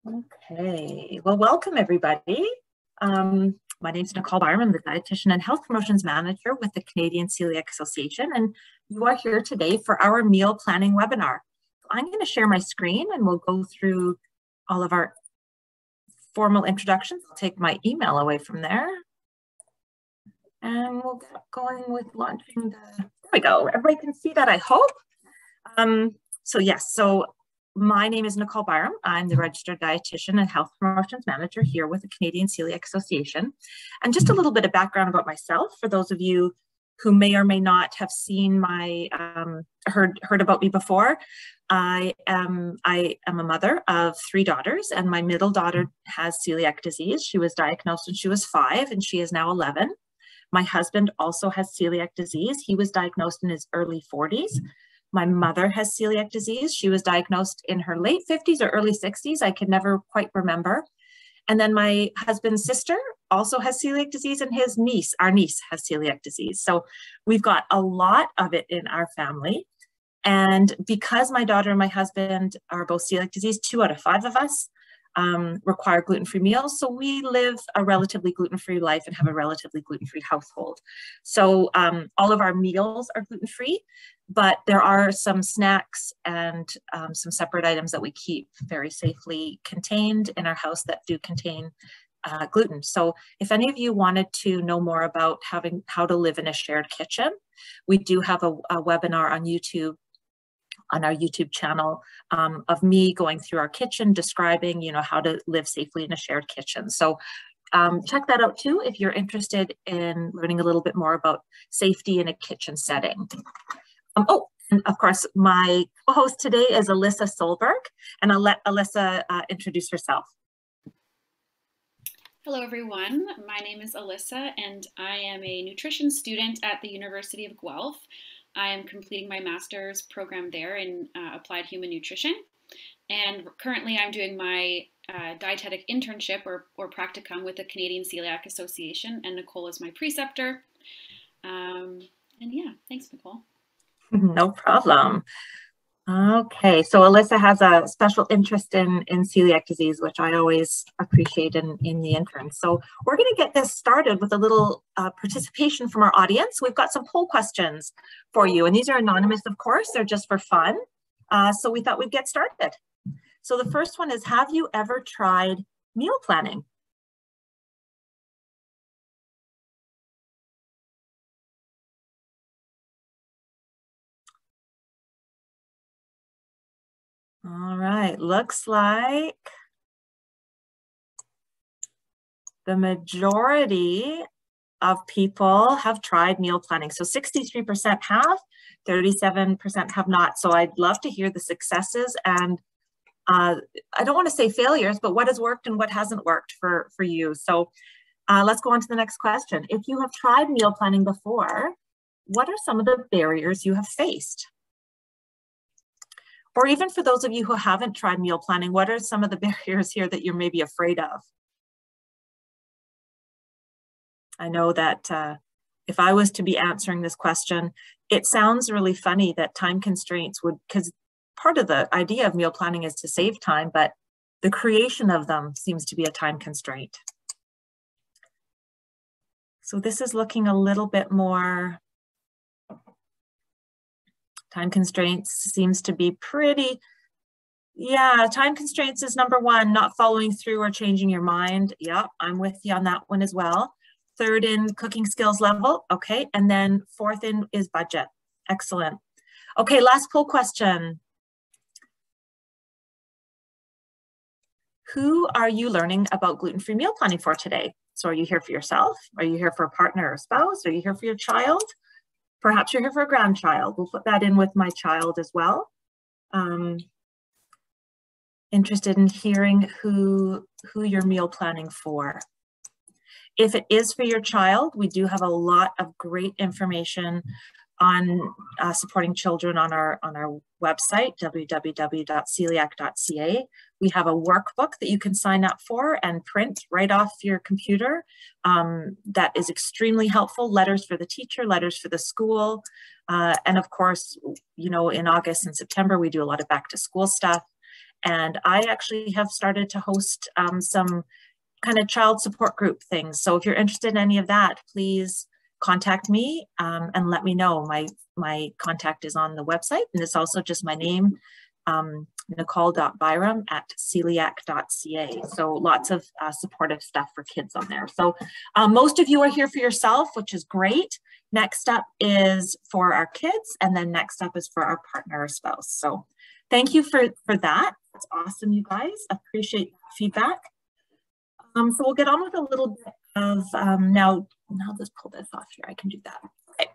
Okay, well, welcome everybody. My name is Nicole Byrom. I'm the dietitian and health promotions manager with the Canadian Celiac Association, and you are here today for our meal planning webinar. I'm going to share my screen and we'll go through all of our formal introductions. I'll take my email away from there. And we'll get going with launching there we go. Everybody can see that, I hope. So my name is Nicole Byrom. I'm the registered dietitian and health promotions manager here with the Canadian Celiac Association. And just a little bit of background about myself for those of you who may or may not have seen my heard about me before. I am a mother of 3 daughters, and my middle daughter has celiac disease. She was diagnosed when she was 5, and she is now 11. My husband also has celiac disease. He was diagnosed in his early 40s. My mother has celiac disease. She was diagnosed in her late 50s or early 60s. I can never quite remember. And then my husband's sister also has celiac disease, and our niece has celiac disease. So we've got a lot of it in our family. And because my daughter and my husband are both celiac disease, 2 out of 5 of us require gluten-free meals. So we live a relatively gluten-free life and have a relatively gluten-free household. So all of our meals are gluten-free, but there are some snacks and some separate items that we keep very safely contained in our house that do contain gluten. So if any of you wanted to know more about how to live in a shared kitchen, we do have a webinar on YouTube, on our YouTube channel, of me going through our kitchen, describing, how to live safely in a shared kitchen. So check that out too if you're interested in learning a little bit more about safety in a kitchen setting. And of course, my co-host today is Allysa Solberg, and I'll let Allysa introduce herself. Hello everyone, my name is Allysa and I am a nutrition student at the University of Guelph. I am completing my master's program there in applied human nutrition, and currently I'm doing my dietetic internship or practicum with the Canadian Celiac Association, and Nicole is my preceptor. And yeah, thanks Nicole. No problem. Okay, so Allysa has a special interest in celiac disease, which I always appreciate in the intern. So we're going to get this started with a little participation from our audience. We've got some poll questions for you, and these are anonymous, of course. They're just for fun. So we thought we'd get started. So the first one is, have you ever tried meal planning? All right, looks like the majority of people have tried meal planning. So 63% have, 37% have not. So I'd love to hear the successes and I don't want to say failures, but what has worked and what hasn't worked for you. So let's go on to the next question. If you have tried meal planning before, what are some of the barriers you have faced? Or even for those of you who haven't tried meal planning, what are some of the barriers here that you're maybe afraid of? I know that if I was to be answering this question, it sounds really funny that time constraints because part of the idea of meal planning is to save time, but the creation of them seems to be a time constraint. So this is looking a little bit more. Time constraints seems to be pretty, yeah, time constraints is number 1, not following through or changing your mind. Yeah, I'm with you on that one as well. 3rd in cooking skills level, okay. And then 4th in is budget. Excellent. Okay, last poll question. Who are you learning about gluten-free meal planning for today? So are you here for yourself? Are you here for a partner or spouse? Are you here for your child? Perhaps you're here for a grandchild. We'll put that in with my child as well. Interested in hearing who you're meal planning for. If it is for your child, we do have a lot of great information on supporting children on our website, www.celiac.ca. We have a workbook that you can sign up for and print right off your computer. That is extremely helpful. Letters for the teacher, letters for the school. And of course, in August and September, we do a lot of back to school stuff. And I actually have started to host some kind of child support group things. So if you're interested in any of that, please contact me and let me know. My contact is on the website, and it's also just my name, nicole.byrom@celiac.ca. So lots of supportive stuff for kids on there. So most of you are here for yourself, which is great. Next up is for our kids, and then next up is for our partner or spouse. So thank you for that. It's awesome, you guys. Appreciate feedback. So we'll get on with a little bit of, now let's pull this off here. I can do that. Okay.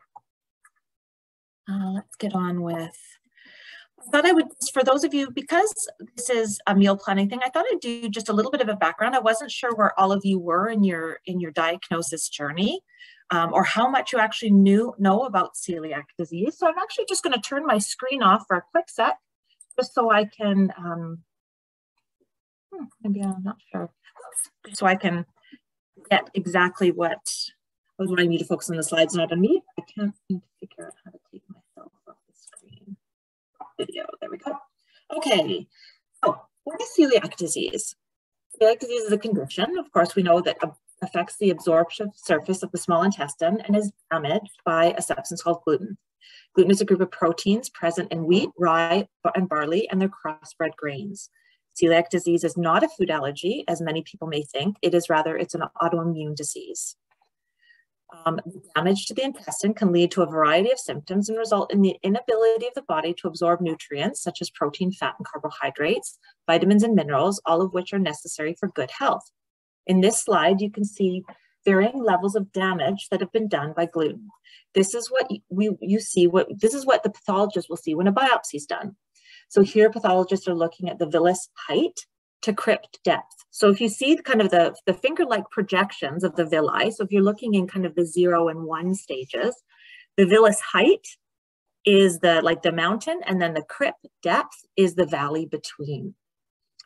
Let's get on with, I thought I would, for those of you, because this is a meal planning thing, I thought I'd do just a little bit of a background. I wasn't sure where all of you were in your diagnosis journey, or how much you actually know about celiac disease. So I'm actually just going to turn my screen off for a quick sec, just so I can, maybe I'm not sure, so I can get exactly what I was wanting you to focus on the slides, not on me. I can't seem to figure out how to take myself off the screen. Video, there we go. Okay, so what is celiac disease? Celiac disease is a condition, of course, we know that affects the absorptive surface of the small intestine and is damaged by a substance called gluten. Gluten is a group of proteins present in wheat, rye, and barley, and their crossbred grains. Celiac disease is not a food allergy, as many people may think. It's an autoimmune disease. Damage to the intestine can lead to a variety of symptoms and result in the inability of the body to absorb nutrients such as protein, fat, and carbohydrates, vitamins, and minerals, all of which are necessary for good health. In this slide, you can see varying levels of damage that have been done by gluten. This is what this is what the pathologist will see when a biopsy is done. So here, pathologists are looking at the villus height to crypt depth. So if you see kind of the finger-like projections of the villi, so if you're looking in kind of the 0 and 1 stages, the villus height is the mountain, and then the crypt depth is the valley between.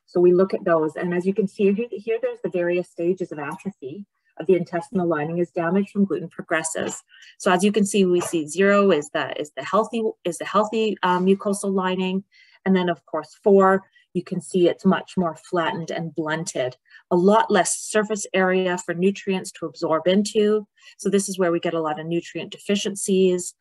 So we look at those, and as you can see here there's the various stages of atrophy of the intestinal lining as damage from gluten progresses. So as you can see, we see 0 is the healthy mucosal lining, and then of course 4, you can see it's much more flattened and blunted, a lot less surface area for nutrients to absorb into. So this is where we get a lot of nutrient deficiencies,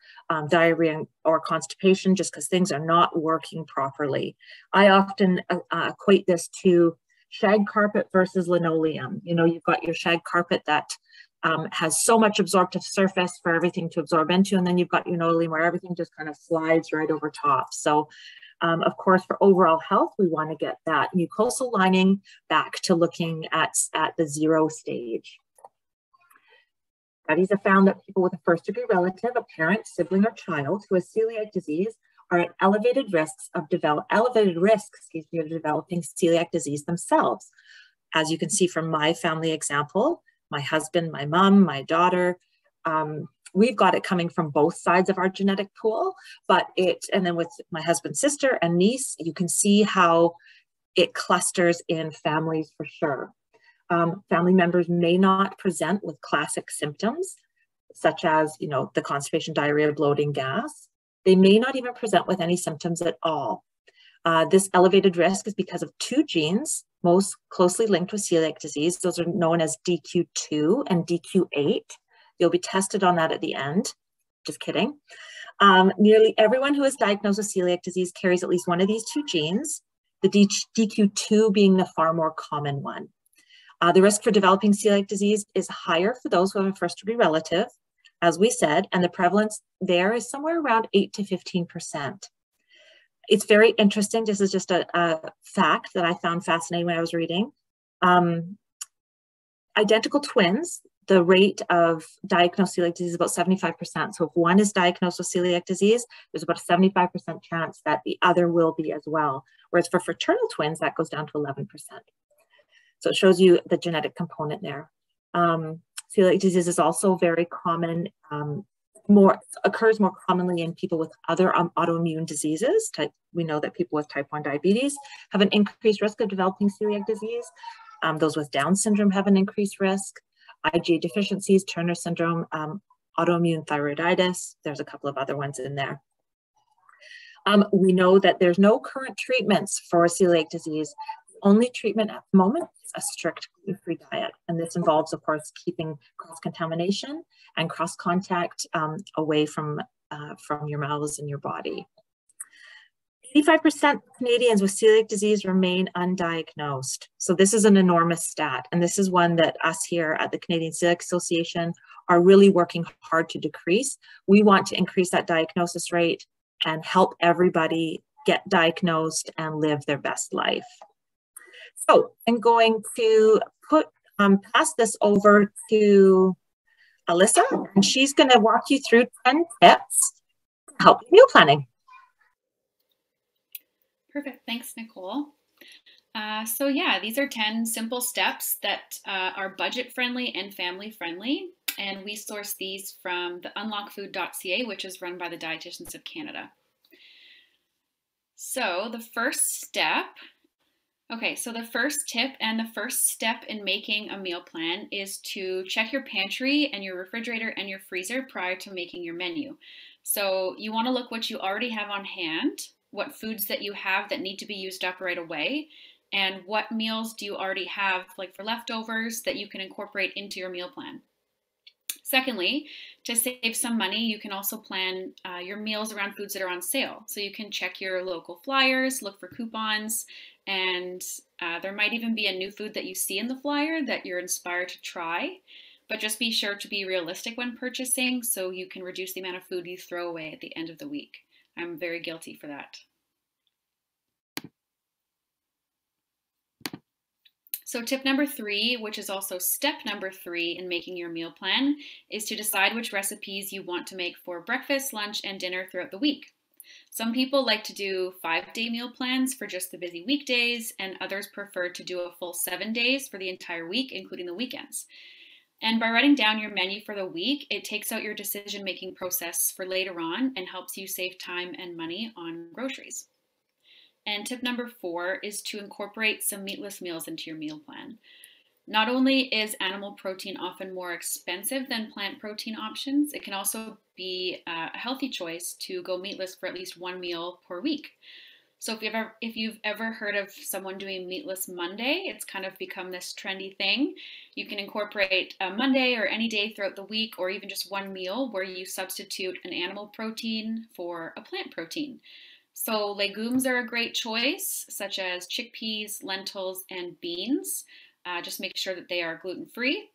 diarrhea or constipation, just because things are not working properly. I often equate this to shag carpet versus linoleum. You know, you've got your shag carpet that has so much absorptive surface for everything to absorb into, and then you've got your linoleum where everything just kind of slides right over top. So of course, for overall health, we want to get that mucosal lining back to looking at the 0 stage. Studies have found that people with a first-degree relative, a parent, sibling, or child who has celiac disease are at elevated risks of developing celiac disease themselves. As you can see from my family example, my husband, my mom, my daughter, we've got it coming from both sides of our genetic pool, and then with my husband's sister and niece, you can see how it clusters in families for sure. Family members may not present with classic symptoms, such as, the constipation, diarrhea, bloating, gas. They may not even present with any symptoms at all. This elevated risk is because of 2 genes most closely linked with celiac disease. Those are known as DQ2 and DQ8. You'll be tested on that at the end. Just kidding. Nearly everyone who is diagnosed with celiac disease carries at least one of these 2 genes, the DQ2 being the far more common one. The risk for developing celiac disease is higher for those who have a first-degree relative, as we said, and the prevalence there is somewhere around 8 to 15%. It's very interesting. This is just a fact that I found fascinating when I was reading. Identical twins, the rate of diagnosed celiac disease is about 75%. So if one is diagnosed with celiac disease, there's about a 75% chance that the other will be as well. Whereas for fraternal twins, that goes down to 11%. So it shows you the genetic component there. Celiac disease is also very common, occurs more commonly in people with other autoimmune diseases. We know that people with type 1 diabetes have an increased risk of developing celiac disease. Those with Down syndrome have an increased risk. IgA deficiencies, Turner syndrome, autoimmune thyroiditis. There's a couple of other ones in there. We know that there's no current treatments for celiac disease. The only treatment at the moment is a strict gluten-free diet. And this involves, of course, keeping cross-contamination and cross-contact away from your mouths and your body. 85% of Canadians with celiac disease remain undiagnosed. So this is an enormous stat. And this is one that us here at the Canadian Celiac Association are really working hard to decrease. We want to increase that diagnosis rate and help everybody get diagnosed and live their best life. So I'm going to pass this over to Allysa, and she's going to walk you through 10 tips to help with meal planning. Perfect. Thanks, Nicole. So yeah, these are 10 simple steps that are budget-friendly and family-friendly. And we source these from the unlockfood.ca, which is run by the Dietitians of Canada. So the first step, so the first tip and the first step in making a meal plan is to check your pantry and your refrigerator and your freezer prior to making your menu. So you want to look what you already have on hand, what foods that you have that need to be used up right away, and what meals do you already have, like for leftovers, that you can incorporate into your meal plan. Secondly, to save some money, you can also plan your meals around foods that are on sale. So you can check your local flyers, look for coupons, and there might even be a new food that you see in the flyer that you're inspired to try. But just be sure to be realistic when purchasing so you can reduce the amount of food you throw away at the end of the week. I'm very guilty for that. So tip number 3, which is also step number 3 in making your meal plan, is to decide which recipes you want to make for breakfast, lunch, and dinner throughout the week. Some people like to do 5-day meal plans for just the busy weekdays, and others prefer to do a full 7 days for the entire week, including the weekends. And by writing down your menu for the week, it takes out your decision-making process for later on and helps you save time and money on groceries. And tip number 4 is to incorporate some meatless meals into your meal plan. Not only is animal protein often more expensive than plant protein options, it can also be a healthy choice to go meatless for at least 1 meal per week. So if you've ever heard of someone doing Meatless Monday, it's kind of become this trendy thing. You can incorporate a Monday or any day throughout the week, or even just 1 meal where you substitute an animal protein for a plant protein. So legumes are a great choice, such as chickpeas, lentils, and beans. Just make sure that they are gluten-free.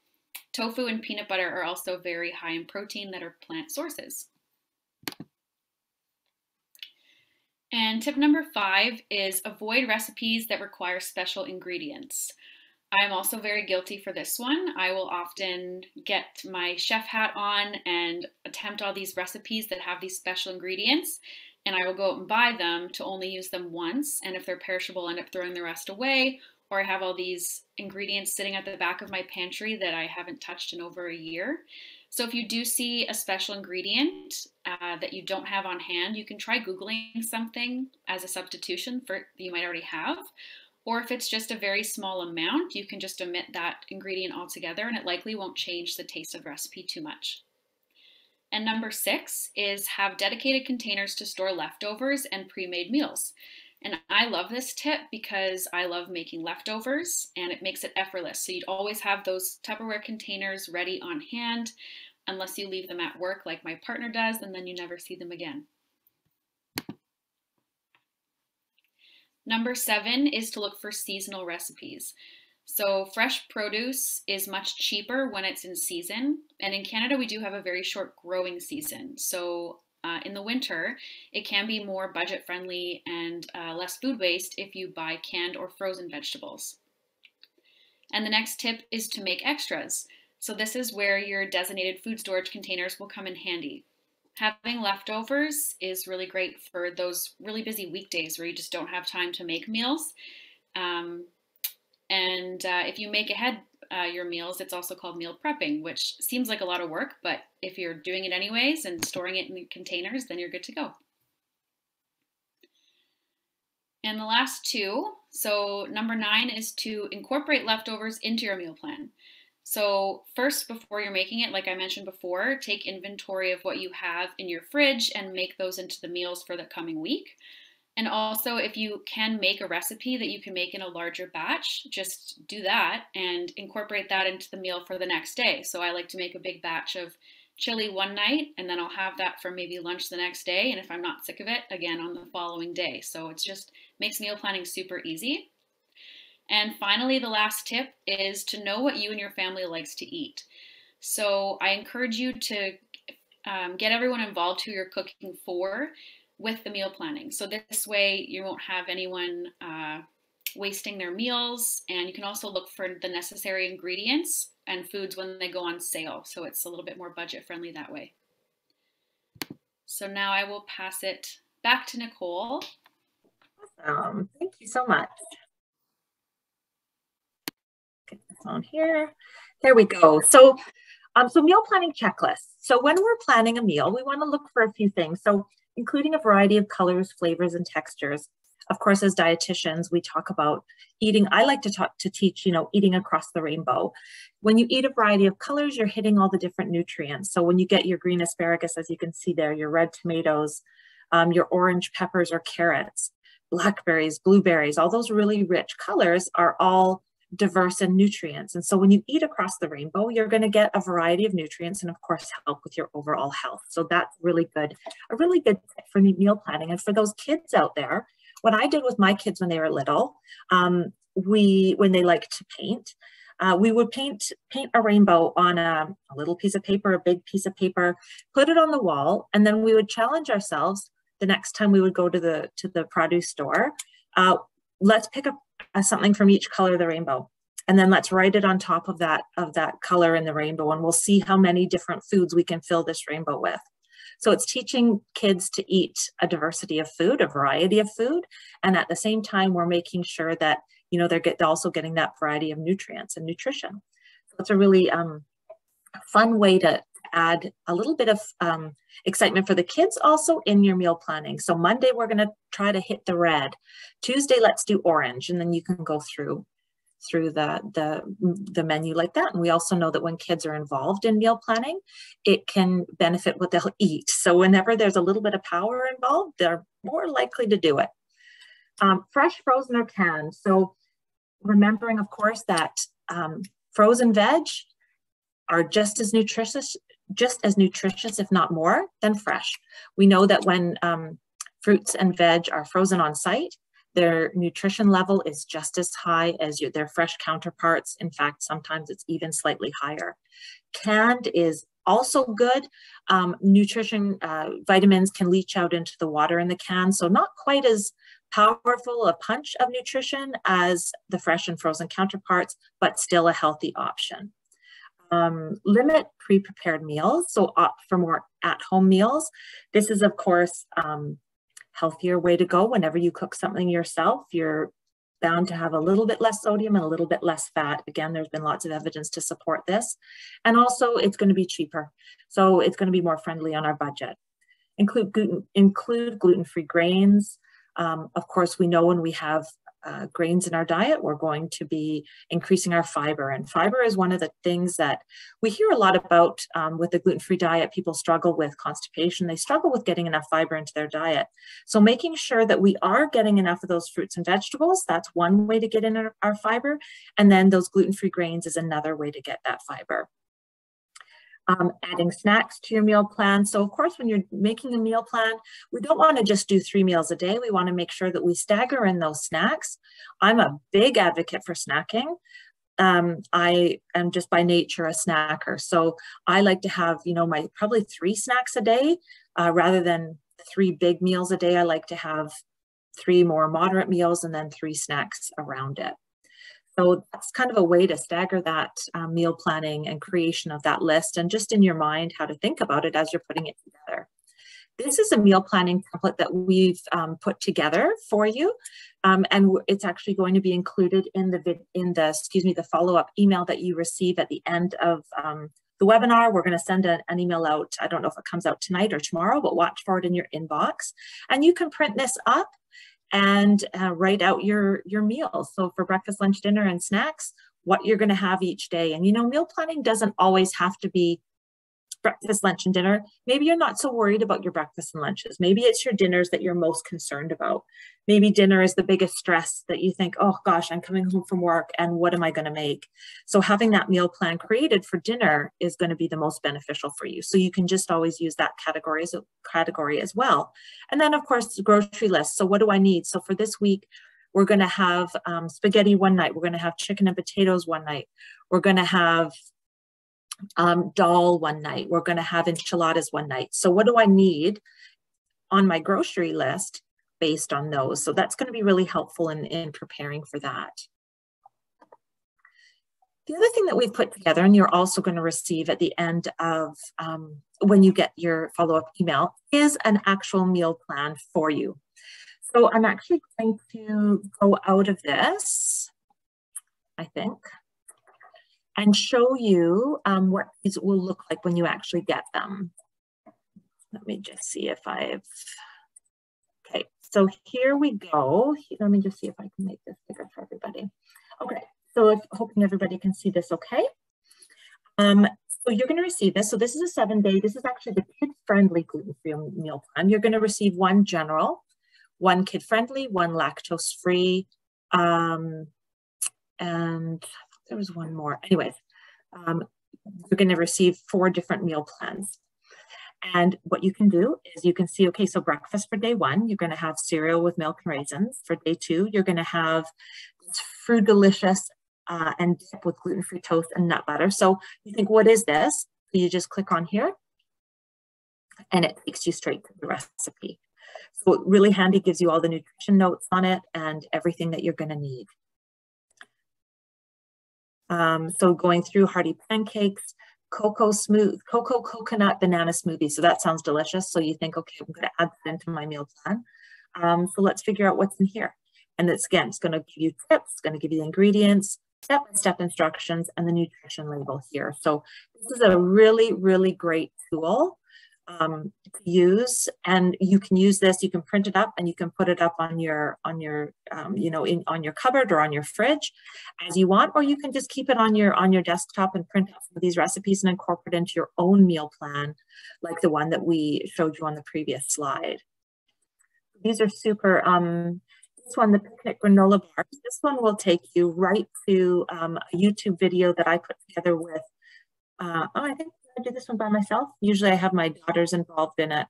Tofu and peanut butter are also very high in protein that are plant sources. And tip number 5 is avoid recipes that require special ingredients. I'm also very guilty for this one. I will often get my chef hat on and attempt all these recipes that have these special ingredients, and I will go out and buy them to only use them once, and if they're perishable, I end up throwing the rest away, or I have all these ingredients sitting at the back of my pantry that I haven't touched in over a year. So if you do see a special ingredient that you don't have on hand, you can try Googling something as a substitution for that you might already have. Or if it's just a very small amount, you can just omit that ingredient altogether and it likely won't change the taste of the recipe too much. And number 6 is have dedicated containers to store leftovers and pre-made meals. And I love this tip because I love making leftovers and it makes it effortless. So you'd always have those Tupperware containers ready on hand unless you leave them at work like my partner does, and then you never see them again. Number 7 is to look for seasonal recipes. So fresh produce is much cheaper when it's in season. And in Canada, we do have a very short growing season. So in the winter, it can be more budget friendly and less food waste if you buy canned or frozen vegetables. And the next tip is to make extras. So this is where your designated food storage containers will come in handy. Having leftovers is really great for those really busy weekdays where you just don't have time to make meals. If you make ahead your meals, it's also called meal prepping, which seems like a lot of work, but if you're doing it anyways and storing it in the containers, then you're good to go. And the last 2, so number 9 is to incorporate leftovers into your meal plan. So first, before you're making it, like I mentioned before, take inventory of what you have in your fridge and make those into the meals for the coming week. And also, if you can make a recipe that you can make in a larger batch, just do that and incorporate that into the meal for the next day. So I like to make a big batch of chili one night, and then I'll have that for maybe lunch the next day. And if I'm not sick of it, again on the following day. So it's just makes meal planning super easy. And finally, the last tip is to know what you and your family likes to eat. So I encourage you to get everyone involved who you're cooking for with the meal planning. So this way you won't have anyone wasting their meals, and you can also look for the necessary ingredients and foods when they go on sale. So it's a little bit more budget friendly that way. So now I will pass it back to Nicole. Awesome. Thank you so much. Get this on here. There we go. So meal planning checklist. So when we're planning a meal, we want to look for a few things. So including a variety of colors, flavors, and textures. Of course, as dietitians, we talk about eating. I like to teach, eating across the rainbow. When you eat a variety of colors, you're hitting all the different nutrients. So when you get your green asparagus, as you can see there, your red tomatoes, your orange peppers or carrots, blackberries, blueberries, all those really rich colors are all diverse in nutrients. And so when you eat across the rainbow, you're going to get a variety of nutrients and of course help with your overall health. So that's really good, a really good tip for meal planning. And for those kids out there, what I did with my kids when they were little, when they liked to paint, we would paint a rainbow on a little piece of paper, a big piece of paper, put it on the wall, and then we would challenge ourselves the next time we would go to the produce store. Let's pick up something from each color of the rainbow, and then let's write it on top of that color in the rainbow, and we'll see how many different foods we can fill this rainbow with. So it's teaching kids to eat a diversity of food, a variety of food, and at the same time we're making sure that they're also getting that variety of nutrients and nutrition. So it's a really fun way to add a little bit of excitement for the kids also in your meal planning. So Monday, we're going to try to hit the red. Tuesday, let's do orange. And then you can go through the menu like that. And we also know that when kids are involved in meal planning, it can benefit what they'll eat. So whenever there's a little bit of power involved, they're more likely to do it. Fresh, frozen, or canned. So remembering, of course, that frozen veg are just as nutritious, if not more, than fresh. We know that when fruits and veg are frozen on site, their nutrition level is just as high as their fresh counterparts. In fact, sometimes it's even slightly higher. Canned is also good. Nutrition, vitamins can leach out into the water in the can, so not quite as powerful a punch of nutrition as the fresh and frozen counterparts, but still a healthy option. Limit pre-prepared meals, so opt for more at-home meals. This is, of course, healthier way to go. Whenever you cook something yourself, you're bound to have a little bit less sodium and a little bit less fat. Again, there's been lots of evidence to support this. And also, it's going to be cheaper. So it's going to be more friendly on our budget. Include gluten-free grains. Of course, we know when we have grains in our diet, we're going to be increasing our fiber. And fiber is one of the things that we hear a lot about with the gluten-free diet. People struggle with constipation. They struggle with getting enough fiber into their diet. So making sure that we are getting enough of those fruits and vegetables, that's one way to get in our fiber. And then those gluten-free grains is another way to get that fiber. Adding snacks to your meal plan. So of course, when you're making a meal plan, we don't want to just do 3 meals a day. We want to make sure that we stagger in those snacks. I'm a big advocate for snacking. I am just by nature a snacker. So I like to have, my probably 3 snacks a day rather than 3 big meals a day. I like to have 3 more moderate meals and then 3 snacks around it. So that's kind of a way to stagger that meal planning and creation of that list, and just in your mind how to think about it as you're putting it together. This is a meal planning template that we've put together for you, and it's actually going to be included in the follow-up email that you receive at the end of the webinar. We're going to send an email out. I don't know if it comes out tonight or tomorrow, but watch for it in your inbox, and you can print this up and write out your meals. So for breakfast, lunch, dinner, and snacks, what you're going to have each day. And, you know, meal planning doesn't always have to be breakfast, lunch, and dinner. Maybe you're not so worried about your breakfast and lunches. Maybe it's your dinners that you're most concerned about. Maybe dinner is the biggest stress that you think, oh gosh, I'm coming home from work and what am I going to make? So having that meal plan created for dinner is going to be the most beneficial for you. So you can just always use that category as well. And then of course, the grocery list. So what do I need? So for this week, we're going to have spaghetti one night. We're going to have chicken and potatoes one night. We're going to have dal one night. We're going to have enchiladas one night. So what do I need on my grocery list based on those? So that's going to be really helpful in preparing for that. The other thing that we've put together, and you're also going to receive at the end of when you get your follow-up email, is an actual meal plan for you. So I'm actually going to go out of this, I think, and show you what these will look like when you actually get them. Let me just see if okay, so here we go. Let me just see if I can make this bigger for everybody. Okay, so hoping everybody can see this okay. So you're gonna receive this. So this is a 7-day, this is actually the kid-friendly gluten-free meal plan. You're gonna receive one general, one kid-friendly, one lactose-free, and there was one more. Anyways, you're going to receive 4 different meal plans. And what you can do is you can see, okay, so breakfast for day 1, you're going to have cereal with milk and raisins. For day 2, you're going to have Fruit Delicious and dip with gluten-free toast and nut butter. So you think, what is this? So you just click on here and it takes you straight to the recipe. So really handy, gives you all the nutrition notes on it and everything that you're going to need. So going through hearty pancakes, cocoa coconut banana smoothie. So that sounds delicious. So you think, okay, I'm going to add that into my meal plan. So let's figure out what's in here. And it's going to give you tips, it's going to give you the ingredients, step-by-step instructions, and the nutrition label here. So this is a really, really great tool to use, and you can use this. You can print it up and you can put it up on your on your cupboard or on your fridge as you want, or you can just keep it on your desktop and print out some of these recipes and incorporate into your own meal plan, like the one that we showed you on the previous slide. These are super. This one, the picnic granola bars. This one will take you right to a YouTube video that I put together with. I think I do this one by myself. Usually I have my daughters involved in it.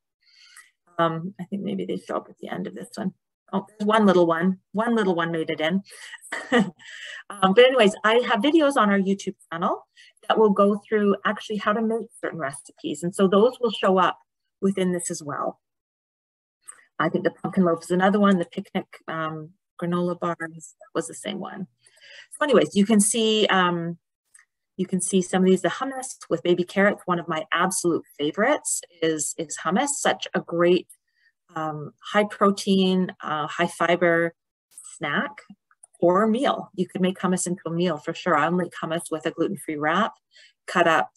I think maybe they show up at the end of this one. Oh, there's one little one. One little one made it in. But anyways, I have videos on our YouTube channel that will go through actually how to make certain recipes. And so those will show up within this as well. I think the pumpkin loaf is another one. The picnic granola bars was the same one. So anyways, you can see some of these. The hummus with baby carrots, one of my absolute favorites is hummus. Such a great high protein, high fiber snack or meal. You could make hummus into a meal for sure. I'll make hummus with a gluten-free wrap, cut up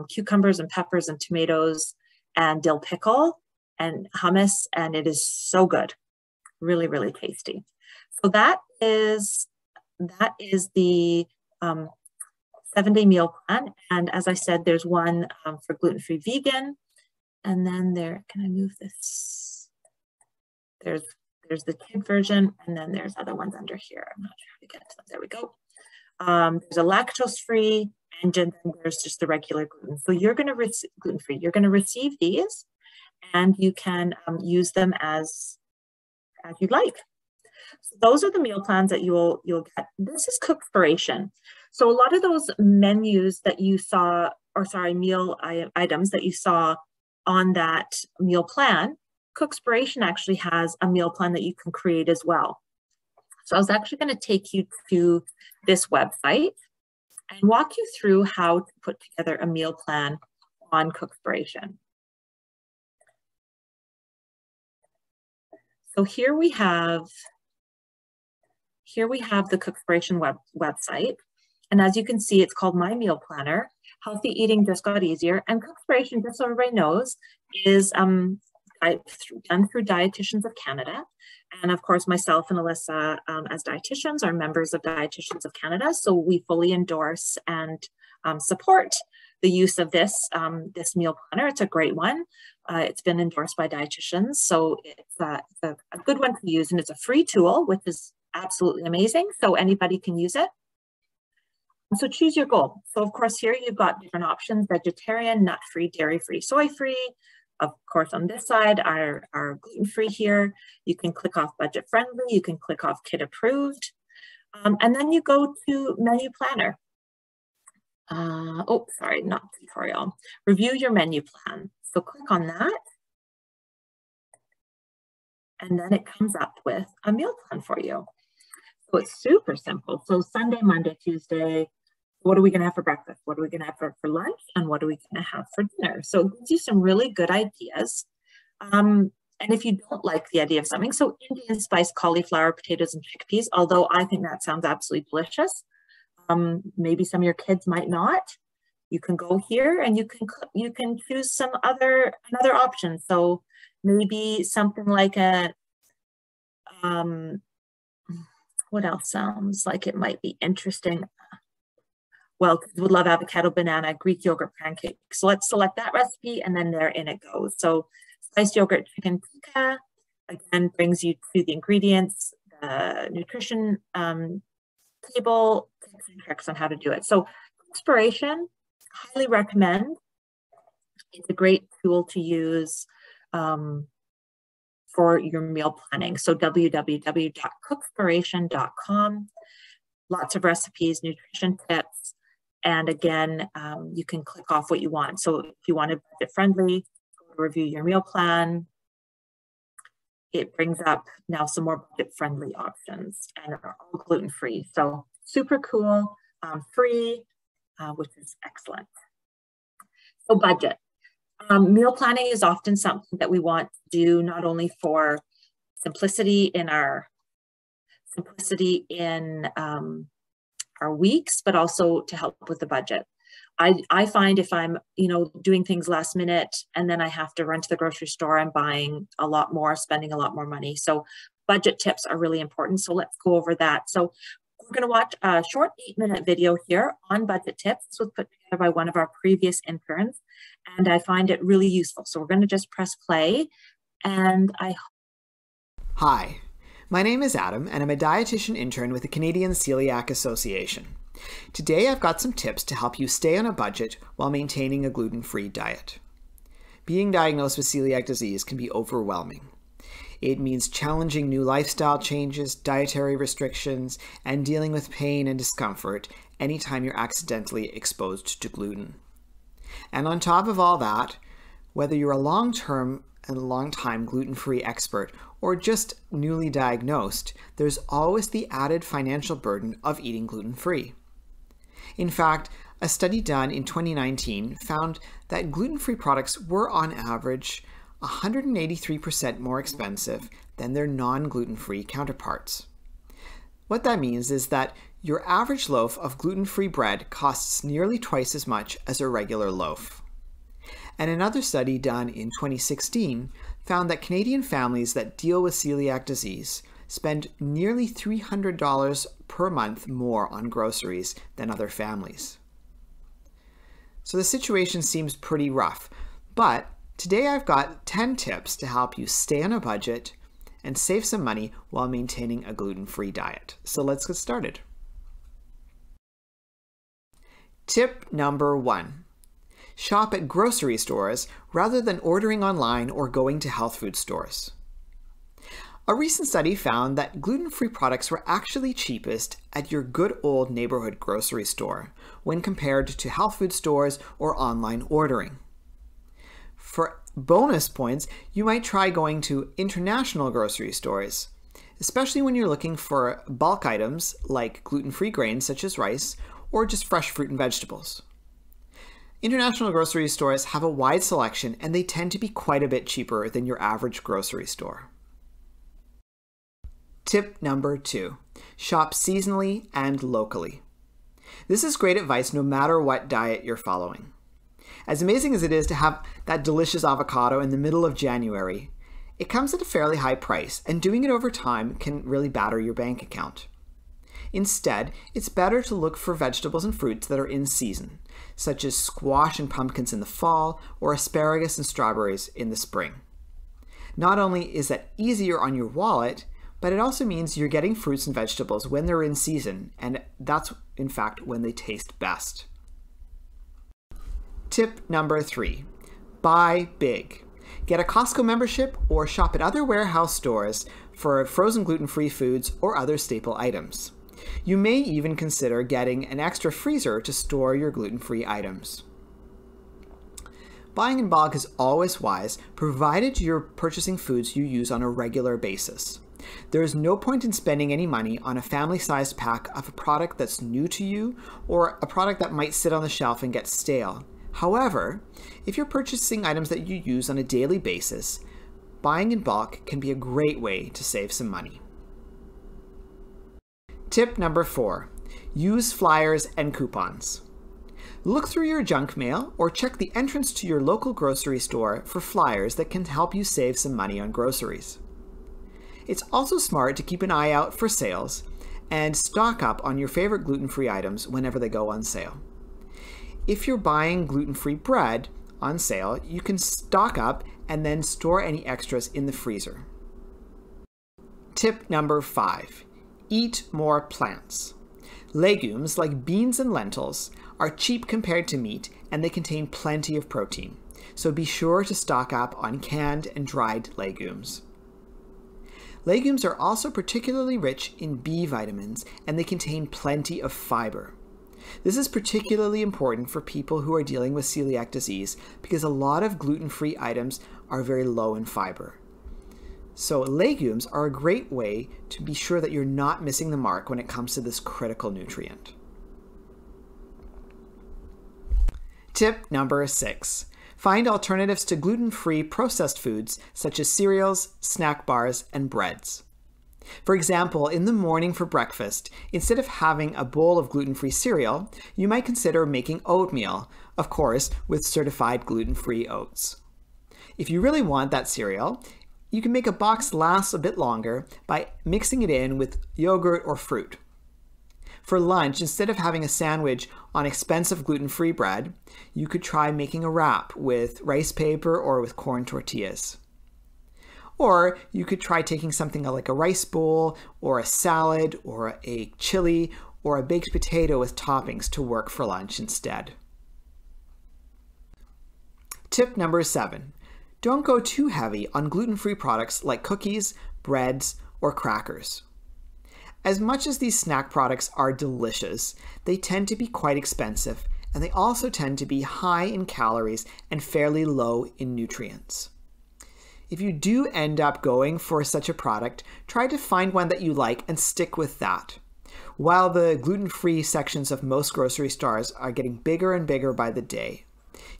cucumbers and peppers and tomatoes and dill pickle and hummus, and it is so good. Really, really tasty. So that is the 7-day meal plan. And as I said, there's one for gluten-free vegan. And then can I move this? There's the kid version, and then there's other ones under here. I'm not sure how to get to them. There we go. There's a lactose-free, and then there's just the regular gluten. So you're going to receive gluten-free. You're going to receive these, and you can use them as you'd like. So those are the meal plans that you'll get. This is Cookspiration. So a lot of those menus that you saw, or sorry, meal items that you saw on that meal plan, Cookspiration actually has a meal plan that you can create as well. So I was actually going to take you to this website and walk you through how to put together a meal plan on Cookspiration. So here we have the Cookspiration website. And as you can see, it's called My Meal Planner. Healthy eating just got easier. And Cookspiration, just so everybody knows, is done through Dietitians of Canada. And of course, myself and Allysa as dietitians are members of Dietitians of Canada. So we fully endorse and support the use of this meal planner. It's a great one. It's been endorsed by dietitians. So it's a good one to use, and it's a free tool, which is absolutely amazing. So anybody can use it. So choose your goal. So of course, here you've got different options: vegetarian, nut-free, dairy-free, soy-free. Of course, on this side are gluten-free here. You can click off budget-friendly. You can click off kit approved. And then you go to menu planner. Oh, sorry, not tutorial. Review your menu plan. So click on that. And then it comes up with a meal plan for you. So it's super simple. So Sunday, Monday, Tuesday, what are we going to have for breakfast? What are we going to have for lunch? And what are we going to have for dinner? So it gives you some really good ideas. And if you don't like the idea of something, so Indian spiced cauliflower, potatoes, and chickpeas, although I think that sounds absolutely delicious, maybe some of your kids might not. You can go here and you can choose some another option. So maybe something like what else sounds like it might be interesting? Well, kids would love avocado, banana, Greek yogurt pancakes. So let's select that recipe, and then there in it goes. So spiced yogurt chicken tikka, again, brings you to the ingredients, the nutrition table, tips and tricks on how to do it. So inspiration, highly recommend. It's a great tool to use for your meal planning. So www.cookspiration.com, lots of recipes, nutrition tips, and again, you can click off what you want. So if you want it budget friendly, go to review your meal plan. It brings up now some more budget friendly options and are all gluten-free. So super cool, free, which is excellent. So budget. Meal planning is often something that we want to do not only for simplicity in our weeks, but also to help with the budget. I find if I'm, doing things last minute and then I have to run to the grocery store, I'm buying a lot more, spending a lot more money. So budget tips are really important. So let's go over that. So we're going to watch a short 8-minute video here on budget tips. This was put together by one of our previous interns, and I find it really useful. So we're going to just press play, and Hi, my name is Adam, and I'm a dietitian intern with the Canadian Celiac Association. Today I've got some tips to help you stay on a budget while maintaining a gluten-free diet. Being diagnosed with celiac disease can be overwhelming. It means challenging new lifestyle changes, dietary restrictions, and dealing with pain and discomfort anytime you're accidentally exposed to gluten. And on top of all that, whether you're a long-time gluten-free expert or just newly diagnosed, there's always the added financial burden of eating gluten-free. In fact, a study done in 2019 found that gluten-free products were on average 183% more expensive than their non-gluten-free counterparts. What that means is that your average loaf of gluten-free bread costs nearly twice as much as a regular loaf. And another study done in 2016 found that Canadian families that deal with celiac disease spend nearly $300 per month more on groceries than other families. So the situation seems pretty rough, but today I've got 10 tips to help you stay on a budget and save some money while maintaining a gluten-free diet. So let's get started. Tip number 1. Shop at grocery stores rather than ordering online or going to health food stores. A recent study found that gluten-free products were actually cheapest at your good old neighborhood grocery store when compared to health food stores or online ordering. For bonus points, you might try going to international grocery stores, especially when you're looking for bulk items like gluten-free grains such as rice or just fresh fruit and vegetables. International grocery stores have a wide selection and they tend to be quite a bit cheaper than your average grocery store. Tip number 2, shop seasonally and locally. This is great advice no matter what diet you're following. As amazing as it is to have that delicious avocado in the middle of January, it comes at a fairly high price, and doing it over time can really batter your bank account. Instead, it's better to look for vegetables and fruits that are in season, such as squash and pumpkins in the fall, or asparagus and strawberries in the spring. Not only is that easier on your wallet, but it also means you're getting fruits and vegetables when they're in season, and that's in fact when they taste best. Tip number 3, buy big. Get a Costco membership or shop at other warehouse stores for frozen gluten-free foods or other staple items. You may even consider getting an extra freezer to store your gluten-free items. Buying in bulk is always wise, provided you're purchasing foods you use on a regular basis. There is no point in spending any money on a family-sized pack of a product that's new to you or a product that might sit on the shelf and get stale. However, if you're purchasing items that you use on a daily basis, buying in bulk can be a great way to save some money. Tip number 4, use flyers and coupons. Look through your junk mail or check the entrance to your local grocery store for flyers that can help you save some money on groceries. It's also smart to keep an eye out for sales and stock up on your favorite gluten-free items whenever they go on sale. If you're buying gluten-free bread on sale, you can stock up and then store any extras in the freezer. Tip number 5, eat more plants. Legumes like beans and lentils are cheap compared to meat, and they contain plenty of protein, so be sure to stock up on canned and dried legumes. Legumes are also particularly rich in B vitamins, and they contain plenty of fiber. This is particularly important for people who are dealing with celiac disease because a lot of gluten-free items are very low in fiber. So legumes are a great way to be sure that you're not missing the mark when it comes to this critical nutrient. Tip number 6, find alternatives to gluten-free processed foods such as cereals, snack bars, and breads. For example, in the morning for breakfast, instead of having a bowl of gluten-free cereal, you might consider making oatmeal, of course, with certified gluten-free oats. If you really want that cereal, you can make a box last a bit longer by mixing it in with yogurt or fruit. For lunch, instead of having a sandwich on expensive gluten-free bread, you could try making a wrap with rice paper or with corn tortillas. Or you could try taking something like a rice bowl or a salad or a chili or a baked potato with toppings to work for lunch instead. Tip number 7, don't go too heavy on gluten-free products like cookies, breads, or crackers. As much as these snack products are delicious, they tend to be quite expensive, and they also tend to be high in calories and fairly low in nutrients. If you do end up going for such a product, try to find one that you like and stick with that. While the gluten-free sections of most grocery stores are getting bigger and bigger by the day,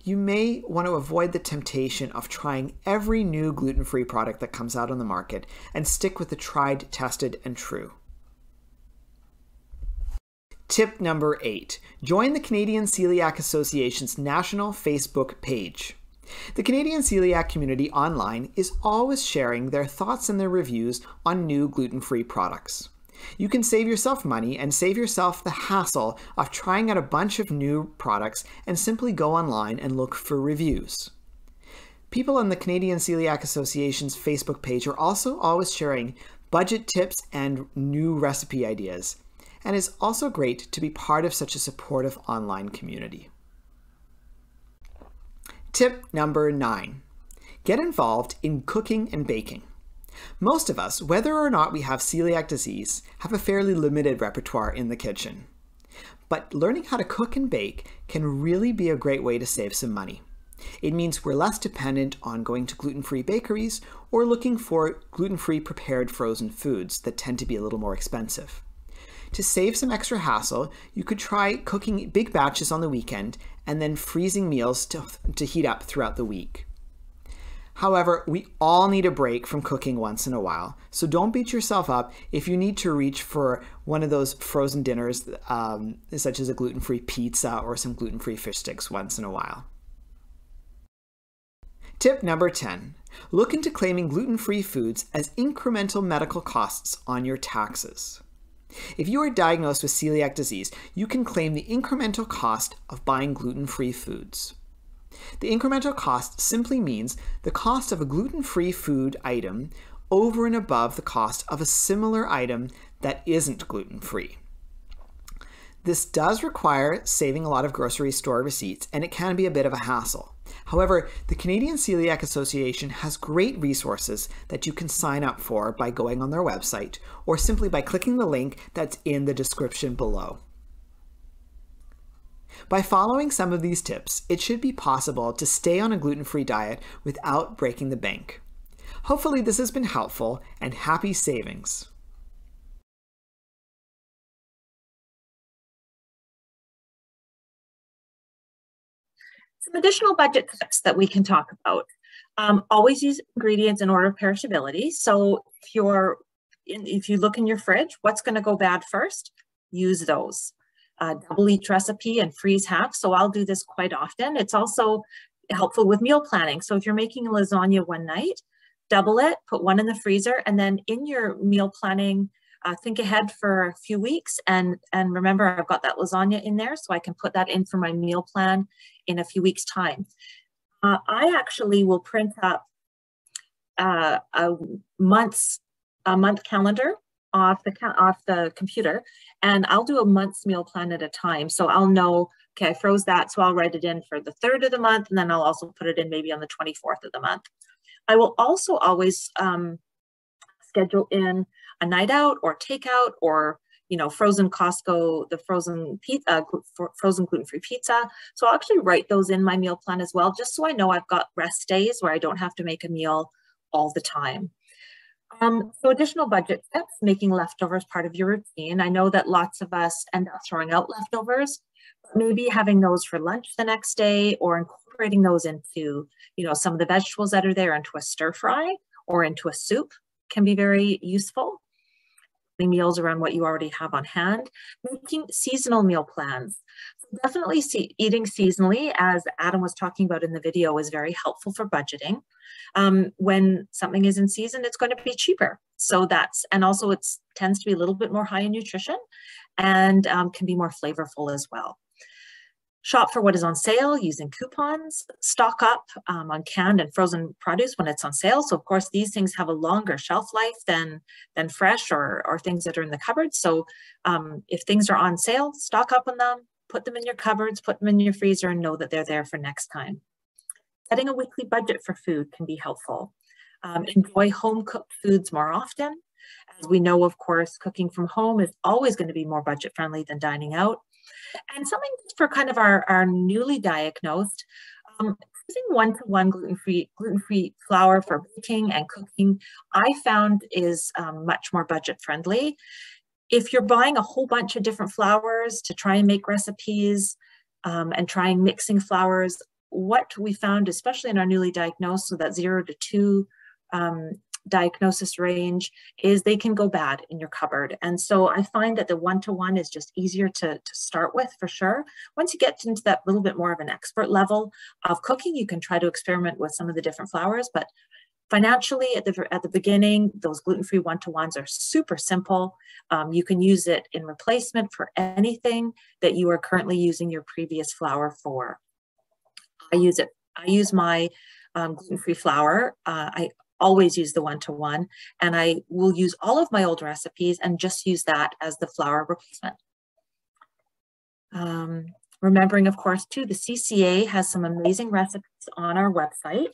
you may want to avoid the temptation of trying every new gluten-free product that comes out on the market and stick with the tried, tested, and true. Tip number 8, join the Canadian Celiac Association's national Facebook page. The Canadian Celiac community online is always sharing their thoughts and their reviews on new gluten-free products. You can save yourself money and save yourself the hassle of trying out a bunch of new products and simply go online and look for reviews. People on the Canadian Celiac Association's Facebook page are also always sharing budget tips and new recipe ideas, and it's also great to be part of such a supportive online community. Tip number 9, get involved in cooking and baking. Most of us, whether or not we have celiac disease, have a fairly limited repertoire in the kitchen. But learning how to cook and bake can really be a great way to save some money. It means we're less dependent on going to gluten-free bakeries or looking for gluten-free prepared frozen foods that tend to be a little more expensive. To save some extra hassle, you could try cooking big batches on the weekend and then freezing meals to heat up throughout the week. However, we all need a break from cooking once in a while, so don't beat yourself up if you need to reach for one of those frozen dinners, such as a gluten-free pizza or some gluten-free fish sticks once in a while. Tip number 10. Look into claiming gluten-free foods as incremental medical costs on your taxes. If you are diagnosed with celiac disease, you can claim the incremental cost of buying gluten-free foods. The incremental cost simply means the cost of a gluten-free food item over and above the cost of a similar item that isn't gluten-free. This does require saving a lot of grocery store receipts, and it can be a bit of a hassle. However, the Canadian Celiac Association has great resources that you can sign up for by going on their website or simply by clicking the link that's in the description below. By following some of these tips, it should be possible to stay on a gluten-free diet without breaking the bank. Hopefully this has been helpful, and happy savings! Some additional budget tips that we can talk about. Always use ingredients in order of perishability. So if you look in your fridge, what's going to go bad first? Use those. Double each recipe and freeze half. So I'll do this quite often. It's also helpful with meal planning. So if you're making lasagna one night, double it, put one in the freezer, and then in your meal planning, think ahead for a few weeks, and remember I've got that lasagna in there, so I can put that in for my meal plan in a few weeks' time. I actually will print up a month calendar off the computer, and I'll do a month's meal plan at a time. So I'll know, okay, I froze that, so I'll write it in for the 3rd of the month, and then I'll also put it in maybe on the 24th of the month. I will also always schedule in a night out or takeout, or frozen Costco, the frozen pizza, frozen gluten-free pizza. So I'll actually write those in my meal plan as well, just so I know I've got rest days where I don't have to make a meal all the time. So additional budget tips, making leftovers part of your routine. I know that lots of us end up throwing out leftovers, but maybe having those for lunch the next day, or incorporating those into, some of the vegetables that are there into a stir fry or into a soup can be very useful. Meals around what you already have on hand. Making seasonal meal plans. Definitely eating seasonally, as Adam was talking about in the video, is very helpful for budgeting. When something is in season, it's going to be cheaper. So and also it tends to be a little bit more high in nutrition, and can be more flavorful as well. Shop for what is on sale using coupons. Stock up on canned and frozen produce when it's on sale. So of course, these things have a longer shelf life than fresh or things that are in the cupboard. So if things are on sale, stock up on them, put them in your cupboards, put them in your freezer, and know that they're there for next time. Setting a weekly budget for food can be helpful. Enjoy home-cooked foods more often. As we know, of course, cooking from home is always going to be more budget-friendly than dining out. And something for kind of our newly diagnosed, using one-to-one gluten-free flour for baking and cooking, I found is much more budget-friendly. If you're buying a whole bunch of different flours to try and make recipes and trying mixing flours, what we found, especially in our newly diagnosed, so that 0 to 2 diagnosis range, is they can go bad in your cupboard. And so I find that the one-to-one is just easier to start with, for sure. Once you get into that little bit more of an expert level of cooking, you can try to experiment with some of the different flours, but financially at the beginning, those gluten-free one-to-ones are super simple. You can use it in replacement for anything that you are currently using your previous flour for. I use my gluten-free flour. I always use the one-to-one, and I will use all of my old recipes and just use that as the flour replacement. Remembering, of course, too, the CCA has some amazing recipes on our website.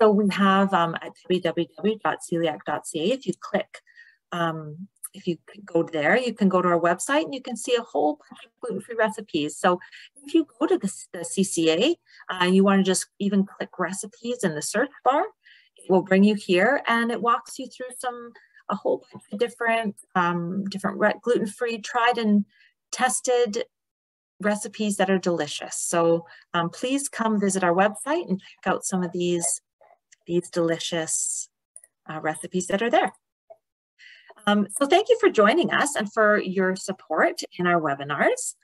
So we have at www.celiac.ca, if you go there, you can go to our website and you can see a whole bunch of gluten-free recipes. So if you go to the CCA, you want to just even click recipes in the search bar, it will bring you here, and it walks you through a whole bunch of different gluten-free, tried and tested recipes that are delicious. So please come visit our website and check out some of these delicious recipes that are there. So thank you for joining us and for your support in our webinars.